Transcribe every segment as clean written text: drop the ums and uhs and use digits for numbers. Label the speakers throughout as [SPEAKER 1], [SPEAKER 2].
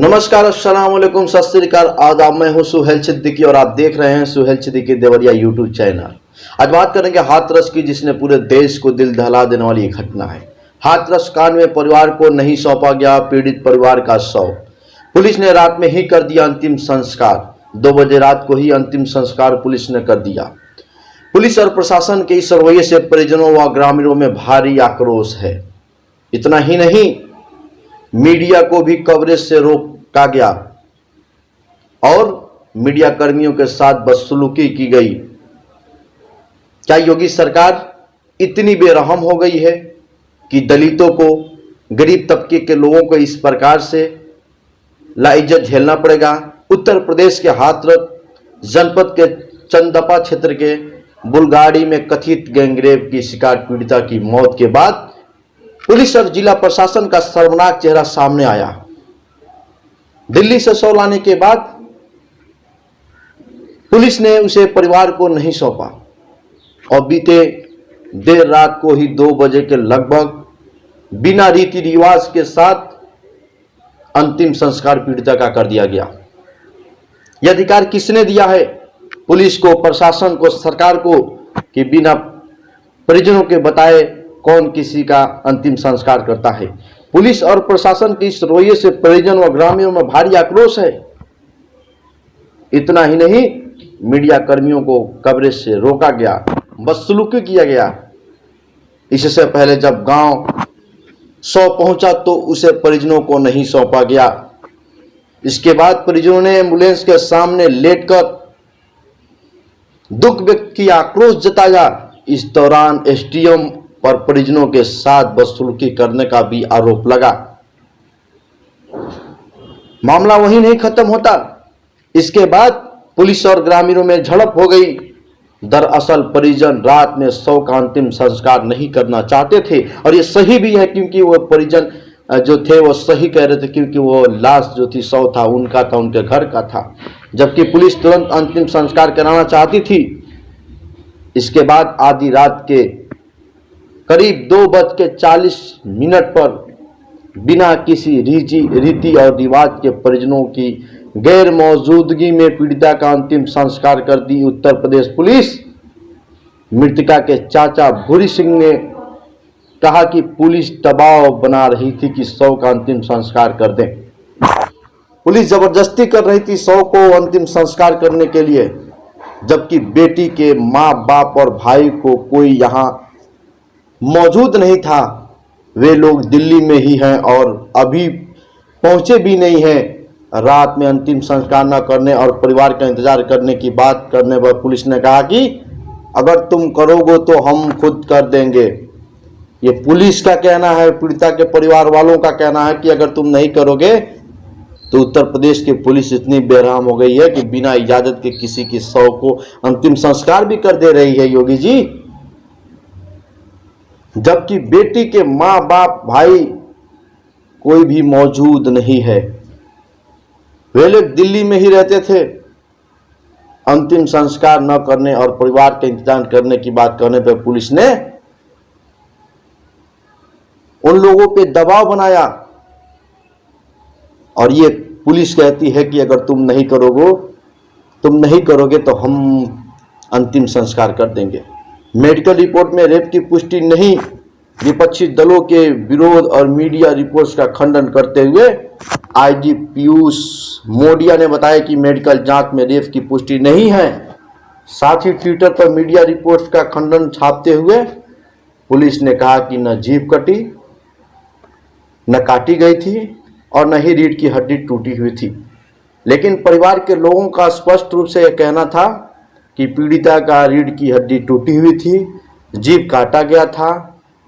[SPEAKER 1] नमस्कार, अस्सलाम वालेकुम, सत श्री अकाल, आदाब। मैं हूं सुहेल सिद्दीकी और आप देख रहे हैं सुहेल सिद्दीकी देवरिया यूट्यूब चैनल। आज बात करेंगे हाथरस की, जिसने पूरे देश को दिल दहला देने वाली घटना है। हाथरस कांड में परिवार को नहीं सौंपा गया पीड़ित परिवार का शव। पुलिस ने रात में ही कर दिया अंतिम संस्कार। 2 बजे रात को ही अंतिम संस्कार पुलिस ने कर दिया। पुलिस और प्रशासन के इस रवैये से परिजनों व ग्रामीणों में भारी आक्रोश है। इतना ही नहीं, मीडिया को भी कवरेज से रोका गया और मीडिया कर्मियों के साथ बदसलूकी की गई। क्या योगी सरकार इतनी बेरहम हो गई है कि दलितों को, गरीब तबके के लोगों को इस प्रकार से लाइज्जत झेलना पड़ेगा? उत्तर प्रदेश के हाथरस जनपद के चंदपा क्षेत्र के बुलगाड़ी में कथित गैंगरेप की शिकार पीड़िता की मौत के बाद पुलिस और जिला प्रशासन का शर्मनाक चेहरा सामने आया। दिल्ली से शव लाने के बाद पुलिस ने उसे परिवार को नहीं सौंपा और बीते देर रात को ही 2 बजे के लगभग बिना रीति रिवाज के साथ अंतिम संस्कार पीड़िता का कर दिया गया। यह अधिकार किसने दिया है पुलिस को, प्रशासन को, सरकार को कि बिना परिजनों के बताए कौन किसी का अंतिम संस्कार करता है? पुलिस और प्रशासन के इस रवैये से परिजन व ग्रामीणों में भारी आक्रोश है। इतना ही नहीं, मीडिया कर्मियों को कवरेज से रोका गया, बदसलूकी किया गया। इससे पहले जब गांव शव पहुंचा तो उसे परिजनों को नहीं सौंपा गया। इसके बाद परिजनों ने एम्बुलेंस के सामने लेटकर दुख व्यक्त किया, आक्रोश जताया। इस दौरान एसडीएम पर परिजनों के साथ बदसलूकी करने का भी आरोप लगा। मामला वहीं नहीं खत्म होता, इसके बाद पुलिस और ग्रामीणों में झड़प हो गई। दरअसल परिजन रात में शव का अंतिम संस्कार नहीं करना चाहते थे और ये सही भी है, क्योंकि वो परिजन जो थे वो सही कह रहे थे, क्योंकि वो लाश जो थी शव था उनका था, उनके घर का था, जबकि पुलिस तुरंत अंतिम संस्कार कराना चाहती थी। इसके बाद आधी रात के करीब 2:40 पर बिना किसी रीति और रिवाज के परिजनों की गैर मौजूदगी में पीड़िता का अंतिम संस्कार कर दी उत्तर प्रदेश पुलिस। मृतका के चाचा भूरी सिंह ने कहा कि पुलिस दबाव बना रही थी कि शव का अंतिम संस्कार कर दें। पुलिस जबरदस्ती कर रही थी शव को अंतिम संस्कार करने के लिए, जबकि बेटी के माँ बाप और भाई को कोई यहाँ मौजूद नहीं था। वे लोग दिल्ली में ही हैं और अभी पहुंचे भी नहीं हैं। रात में अंतिम संस्कार न करने और परिवार का इंतजार करने की बात करने पर पुलिस ने कहा कि अगर तुम करोगे तो हम खुद कर देंगे। ये पुलिस का कहना है, पीड़िता के परिवार वालों का कहना है कि अगर तुम नहीं करोगे तो उत्तर प्रदेश की पुलिस इतनी बेरहम हो गई है कि बिना इजाजत के किसी की शव को अंतिम संस्कार भी कर दे रही है योगी जी। जबकि बेटी के माँ बाप भाई कोई भी मौजूद नहीं है। वे लोग दिल्ली में ही रहते थे। अंतिम संस्कार न करने और परिवार का इंतजार करने की बात करने पर पुलिस ने उन लोगों पे दबाव बनाया और ये पुलिस कहती है कि अगर तुम नहीं करोगे तो हम अंतिम संस्कार कर देंगे। मेडिकल रिपोर्ट में रेप की पुष्टि नहीं। विपक्षी दलों के विरोध और मीडिया रिपोर्ट्स का खंडन करते हुए आईजी पीयूष मोडिया ने बताया कि मेडिकल जांच में रेप की पुष्टि नहीं है। साथ ही ट्विटर पर मीडिया रिपोर्ट्स का खंडन छापते हुए पुलिस ने कहा कि न जीभ कटी, न काटी गई थी और न ही रीढ़ की हड्डी टूटी हुई थी। लेकिन परिवार के लोगों का स्पष्ट रूप से यह कहना था कि पीड़िता का रीढ़ की हड्डी टूटी हुई थी, जीभ काटा गया था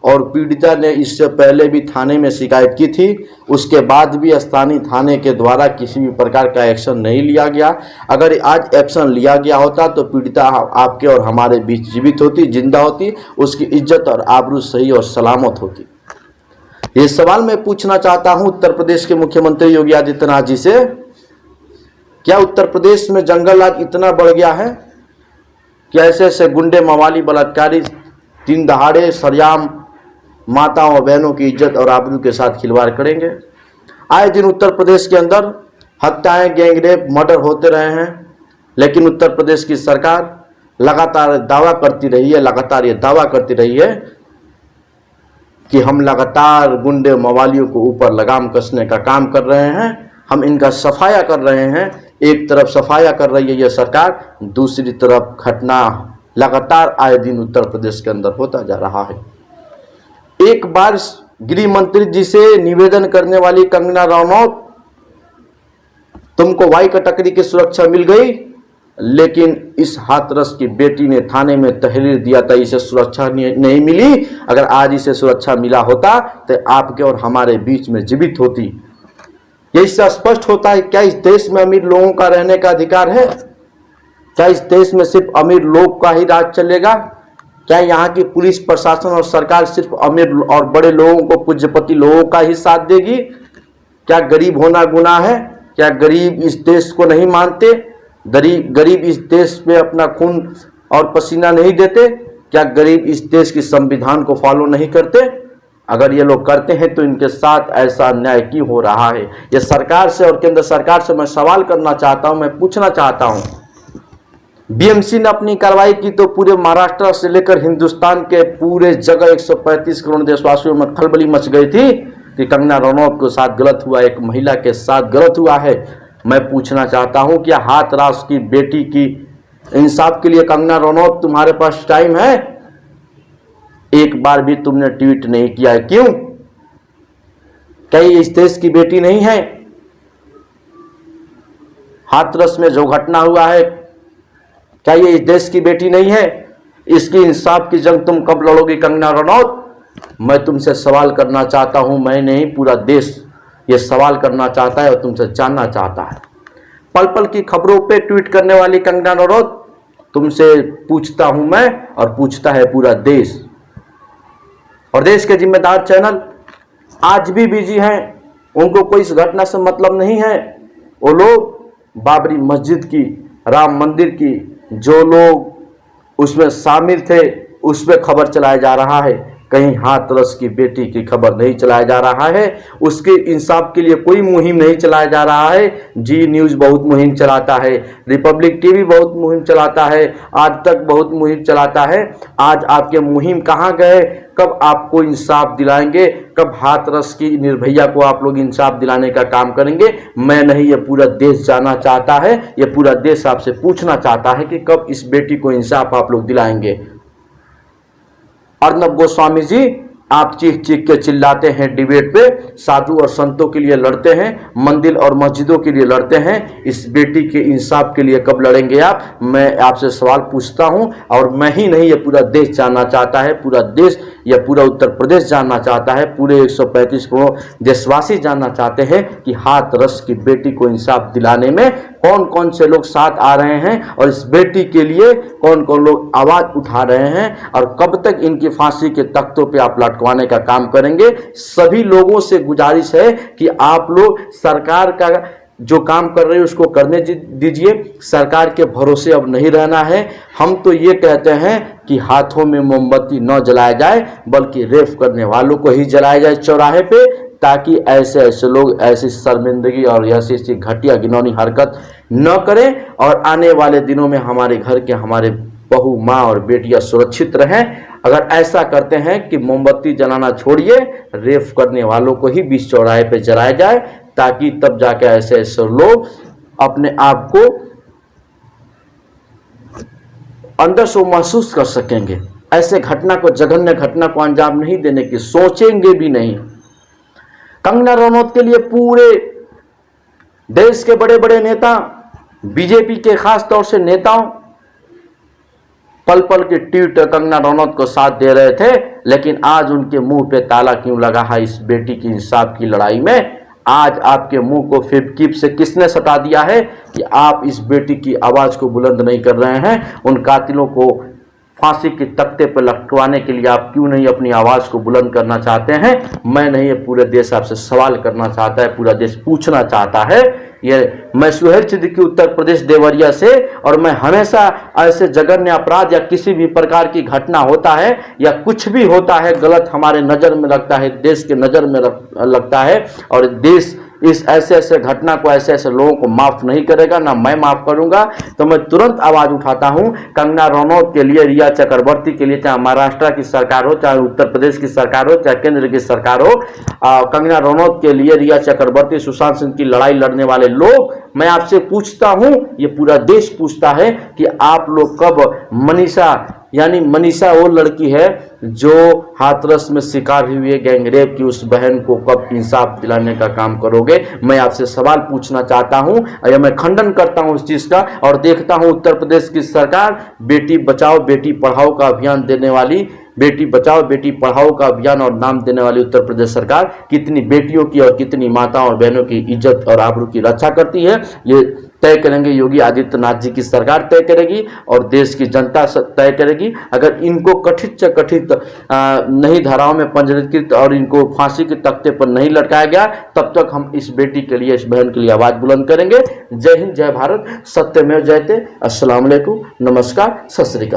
[SPEAKER 1] और पीड़िता ने इससे पहले भी थाने में शिकायत की थी। उसके बाद भी स्थानीय थाने के द्वारा किसी भी प्रकार का एक्शन नहीं लिया गया। अगर आज एक्शन लिया गया होता तो पीड़िता आपके और हमारे बीच जीवित होती, जिंदा होती, उसकी इज्जत और आबरू सही और सलामत होती। ये सवाल मैं पूछना चाहता हूं उत्तर प्रदेश के मुख्यमंत्री योगी आदित्यनाथ जी से, क्या उत्तर प्रदेश में जंगल आज इतना बढ़ गया है कि ऐसे ऐसे गुंडे, मवाली, बलात्कारी दिन दहाड़े सरेआम माताओं और बहनों की इज्जत और आबरू के साथ खिलवाड़ करेंगे? आए दिन उत्तर प्रदेश के अंदर हत्याएं, गैंगरेप, मर्डर होते रहे हैं, लेकिन उत्तर प्रदेश की सरकार लगातार दावा करती रही है, लगातार ये दावा करती रही है कि हम लगातार गुंडे मवालियों को ऊपर लगाम कसने का काम कर रहे हैं, हम इनका सफाया कर रहे हैं। एक तरफ सफाया कर रही है ये सरकार, दूसरी तरफ घटना लगातार आए दिन उत्तर प्रदेश के अंदर होता जा रहा है। एक बार गृह मंत्री जी से निवेदन करने वाली कंगना रनौत, तुमको वाई कटकरी की सुरक्षा मिल गई, लेकिन इस हाथरस की बेटी ने थाने में तहरीर दिया था, इसे सुरक्षा नहीं मिली। अगर आज इसे सुरक्षा मिला होता तो आपके और हमारे बीच में जीवित होती। यह इससे स्पष्ट होता है, क्या इस देश में अमीर लोगों का रहने का अधिकार है? क्या इस देश में सिर्फ अमीर लोग का ही राज चलेगा? क्या यहाँ की पुलिस प्रशासन और सरकार सिर्फ अमीर और बड़े लोगों को, पूज्यपति लोगों का ही साथ देगी? क्या गरीब होना गुनाह है? क्या गरीब इस देश को नहीं मानते? गरीब इस देश में अपना खून और पसीना नहीं देते? क्या गरीब इस देश की संविधान को फॉलो नहीं करते? अगर ये लोग करते हैं तो इनके साथ ऐसा अन्याय क्यों हो रहा है? ये सरकार से और केंद्र सरकार से मैं सवाल करना चाहता हूं, मैं पूछना चाहता हूं। बीएमसी ने अपनी कार्रवाई की तो पूरे महाराष्ट्र से लेकर हिंदुस्तान के पूरे जगह 135 करोड़ देशवासियों में खलबली मच गई थी कि कंगना रनौत के साथ गलत हुआ, एक महिला के साथ गलत हुआ है। मैं पूछना चाहता हूं कि हाथरस की बेटी की इंसाफ के लिए कंगना रनौत, तुम्हारे पास टाइम है? एक बार भी तुमने ट्वीट नहीं किया है, क्यों? क्या ये इस देश की बेटी नहीं है? हाथरस में जो घटना हुआ है, क्या ये इस देश की बेटी नहीं है? इसकी इंसाफ की जंग तुम कब लड़ोगी कंगना रनौत? मैं तुमसे सवाल करना चाहता हूं, मैं नहीं पूरा देश ये सवाल करना चाहता है और तुमसे जानना चाहता है। पल पल की खबरों पे ट्वीट करने वाली कंगना रनौत, तुमसे पूछता हूं मैं और पूछता है पूरा देश। और देश के जिम्मेदार चैनल आज भी बिजी हैं, उनको कोई इस घटना से मतलब नहीं है। वो लोग बाबरी मस्जिद की, राम मंदिर की, जो लोग उसमें शामिल थे उस पर खबर चलाया जा रहा है, कहीं हाथरस की बेटी की खबर नहीं चलाया जा रहा है। उसके इंसाफ के लिए कोई मुहिम नहीं चलाया जा रहा है। जी न्यूज़ बहुत मुहिम चलाता है, रिपब्लिक टीवी बहुत मुहिम चलाता है, आज तक बहुत मुहिम चलाता है। आज आपके मुहिम कहाँ गए? कब आपको इंसाफ दिलाएंगे? कब हाथरस की निर्भया को आप लोग इंसाफ दिलाने का काम करेंगे? मैं नहीं, ये पूरा देश जानना चाहता है, ये पूरा देश आपसे पूछना चाहता है कि कब इस बेटी को इंसाफ आप लोग दिलाएंगे। अर्नब गोस्वामी जी, आप चीख चीख के चिल्लाते हैं डिबेट पे, साधु और संतों के लिए लड़ते हैं, मंदिर और मस्जिदों के लिए लड़ते हैं, इस बेटी के इंसाफ के लिए कब लड़ेंगे आप? मैं आपसे सवाल पूछता हूं, और मैं ही नहीं, ये पूरा देश जानना चाहता है, पूरा देश या पूरा उत्तर प्रदेश जानना चाहता है, पूरे 135 करोड़ देशवासी जानना चाहते हैं कि हाथरस की बेटी को इंसाफ दिलाने में कौन कौन से लोग साथ आ रहे हैं और इस बेटी के लिए कौन कौन लोग आवाज उठा रहे हैं, और कब तक इनकी फांसी के तख्तों पे आप लटकवाने का काम करेंगे। सभी लोगों से गुजारिश है कि आप लोग सरकार का जो काम कर रहे हैं उसको करने दीजिए, सरकार के भरोसे अब नहीं रहना है। हम तो ये कहते हैं कि हाथों में मोमबत्ती न जलाया जाए, बल्कि रेप करने वालों को ही जलाया जाए चौराहे पे, ताकि ऐसे ऐसे लोग ऐसी शर्मिंदगी और ऐसी घटिया घिनौनी हरकत न करें, और आने वाले दिनों में हमारे घर के हमारे बहू, माँ और बेटियां सुरक्षित रहें। अगर ऐसा करते हैं कि मोमबत्ती जलाना छोड़िए, रेप करने वालों को ही बीच चौराहे पे जलाया जाए, ताकि तब जाके ऐसे ऐसे लोग अपने आप को अंदर से महसूस कर सकेंगे, ऐसे घटना को, जघन्य घटना को अंजाम नहीं देने की सोचेंगे भी नहीं। कंगना रनौत के लिए पूरे देश के बड़े बड़े नेता, बीजेपी के खास तौर से नेताओं पल पल के ट्वीट कंगना रनौत को साथ दे रहे थे, लेकिन आज उनके मुंह पे ताला क्यों लगा है इस बेटी की इंसाफ की लड़ाई में? आज आपके मुंह को फिर से किसने सटा दिया है कि आप इस बेटी की आवाज को बुलंद नहीं कर रहे हैं? उन कातिलों को फांसी के तख्ते पर लटकवाने के लिए आप क्यों नहीं अपनी आवाज को बुलंद करना चाहते हैं? मैं नहीं, ये पूरे देश आपसे सवाल करना चाहता है, पूरा देश पूछना चाहता है। ये मैं सुहेल सिद्दीकी, उत्तर प्रदेश देवरिया से, और मैं हमेशा ऐसे जघन्य अपराध या किसी भी प्रकार की घटना होता है या कुछ भी होता है गलत हमारे नज़र में लगता है, देश के नज़र में लगता है, और देश इस ऐसे ऐसे घटना को, ऐसे ऐसे लोगों को माफ नहीं करेगा, ना मैं माफ करूंगा। तो मैं तुरंत आवाज उठाता हूं कंगना रनौत के लिए, रिया चक्रवर्ती के लिए, चाहे महाराष्ट्र की सरकार हो, चाहे उत्तर प्रदेश की सरकार हो, चाहे केंद्र की सरकार हो, कंगना रनौत के लिए, रिया चक्रवर्ती, सुशांत सिंह की लड़ाई लड़ने वाले लोग, मैं आपसे पूछता हूं, ये पूरा देश पूछता है कि आप लोग कब मनीषा, यानी मनीषा वो लड़की है जो हाथरस में शिकार हुई है गैंगरेप की, उस बहन को कब इंसाफ दिलाने का काम करोगे? मैं आपसे सवाल पूछना चाहता हूं, या मैं खंडन करता हूं इस चीज का, और देखता हूं उत्तर प्रदेश की सरकार बेटी बचाओ बेटी पढ़ाओ का अभियान देने वाली, बेटी बचाओ बेटी पढ़ाओ का अभियान और नाम देने वाली उत्तर प्रदेश सरकार कितनी बेटियों की और कितनी माताओं और बहनों की इज्जत और आबरू की रक्षा करती है, ये तय करेंगे योगी आदित्यनाथ जी की सरकार तय करेगी और देश की जनता तय करेगी। अगर इनको कथित से कथित नई धाराओं में पंजीकृत और इनको फांसी के तख्ते पर नहीं लटकाया गया, तब तक हम इस बेटी के लिए, इस बहन के लिए आवाज बुलंद करेंगे। जय हिंद, जय भारत, सत्यमेव जयते। अस्सलाम वालेकुम, नमस्कार, सत श्री अकाल।